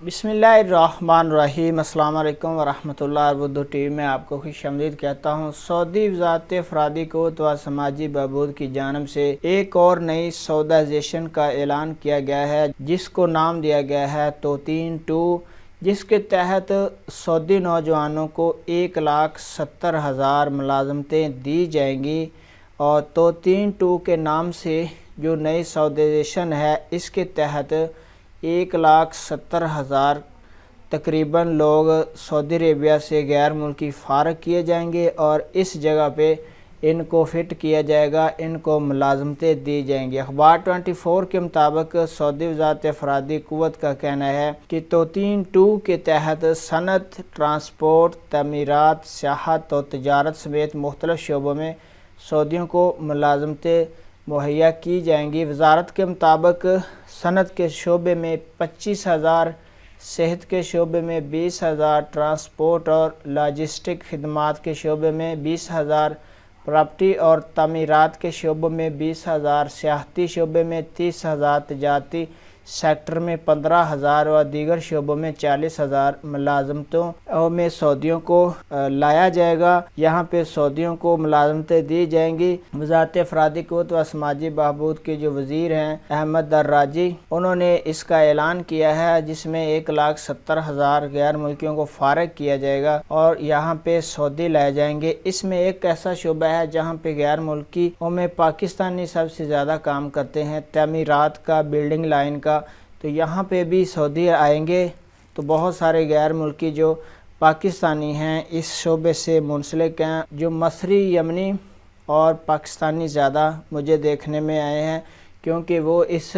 बिस्मिल्लाहिर्रहमानिर्रहीम। अस्सलाम वालेकुम वरहमतुल्लाह। उर्दू टीवी में आपको खुशामदीद कहता हूँ। सऊदी वज़ारत अफरादी क़ुव्वत व समाजी बहबूद की जानिब से एक और नई सौदाइजेशन का ऐलान किया गया है, जिसको नाम दिया गया है तोतीन-2, जिसके तहत सऊदी नौजवानों को 1,70,000 मुलाजमतें दी जाएंगी। और तोतीन-2 के नाम से जो नई सौदाइजेशन है, इसके तहत 1,70,000 तकरीबन लोग सऊदी अरेबिया से गैर मुल्की फ़ारग किए जाएंगे और इस जगह पे इनको फ़िट किया जाएगा, इनको मुलाजमतें दी जाएंगी। अखबार 24 के मुताबिक सऊदी वज़ारत अफरादी क़ुव्वत का कहना है कि तोतीन-2 के तहत सनत, ट्रांसपोर्ट, तमीरात, सियाहत और तजारत समेत मुख्तलिफ शोबों में सऊदियों को मुलाजमतें मुहैया की जाएंगी। वजारत के मुताबिक सनत के शोबे में 25,000, सेहत के शोबे में 20,000, ट्रांसपोर्ट और लॉजिस्टिक खिदमात के शोबे में 20,000, प्रॉपर्टी और तमीरात के शोबों में 20,000, सियाहती शोबे में 30,000, तजारती सेक्टर में 15,000 और दीगर शोबों में 40,000 मुलाजमतों में सऊदियों को लाया जाएगा। यहाँ पे सऊदियों को मुलाजमतें दी जाएंगी। वज़ारत अफरादी क़ुव्वत व समाजी बहबूद के जो वज़ीर हैं अहमद दर्राजी, उन्होंने इसका ऐलान किया है, जिसमें 1,70,000 गैर मुल्कियों को फ़ारग किया जाएगा और यहाँ पे सऊदी लाए जाएंगे। इसमें एक ऐसा शोबा है जहाँ पे गैर मुल्की में पाकिस्तानी सबसे ज़्यादा काम करते हैं, तमीरात का, बिल्डिंग लाइन का। तो यहाँ पे भी सऊदी आएंगे तो बहुत सारे गैर मुल्की जो पाकिस्तानी हैं इस शोबे से मुंसलिक हैं। जो मसरी, यमनी और पाकिस्तानी ज़्यादा मुझे देखने में आए हैं, क्योंकि वो इस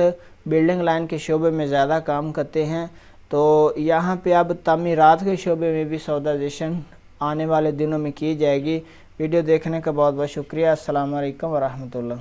बिल्डिंग लाइन के शोबे में ज़्यादा काम करते हैं। तो यहाँ पे अब तमीरात के शोबे में भी सौदाइजेशन आने वाले दिनों में की जाएगी। वीडियो देखने का बहुत बहुत शुक्रिया। अस्सलाम वालेकुम वरहमतुल्लाह।